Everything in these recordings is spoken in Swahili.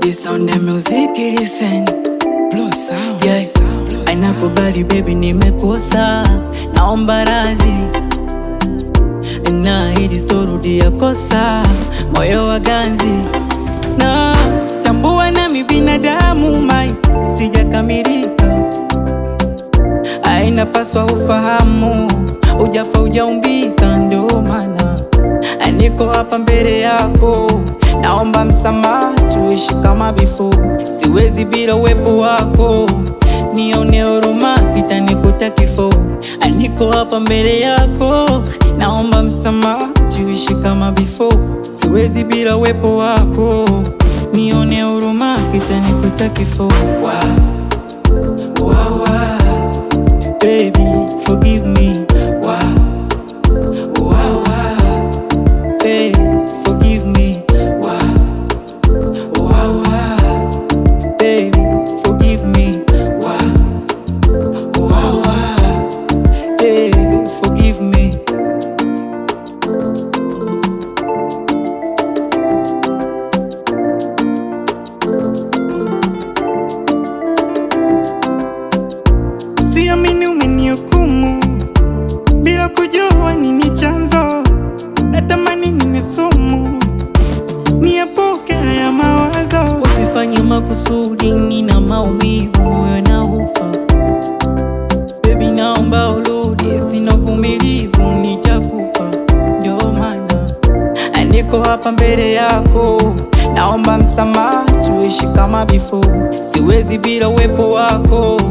This on the music listen. Blow sound. Yeah. Ainakubali baby nimekosa, naomba radhi. Na hili storudia kosa, moyo wa ganzi. Na tambua nami binadamu mai, sijakamilika. Inapaswa ufahamu, ujafa ujaumbika. Ndio maana niko hapa mbele yako, naomba msamaha, tuishi kama before. Siwezi bila uwepo wako, nione huruma, kitanikuta kifo. Niko hapa mbele yako, naomba msamaha, tuishi kama before. Siwezi bila uwepo wako, nione huruma, kitanikuta kifo. Baby, forgive me. Baby, forgive me. Baby, forgive me. Baby, forgive me. Siamini umenihukumu bila kujua nini chanzo. Natamani niwe sumu, niepuke haya mawazo. Usifanye makusudi, nina maumivu, moyo na ufa. Baby naomba urudi, sina uvumilivu, nitakufa. Ndio maana niko hapa mbele yako, naomba msamaha, tuishi kama before. Siwezi bila uwepo wako,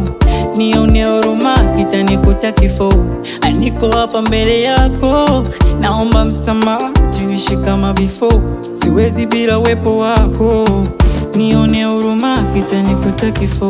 nione huruma, kitanikuta kifo. Niko hapa mbele yako, naomba msamaha, tuishi kama before. Siwezi bila uwepo wako, nione huruma, kitanikuta kifo.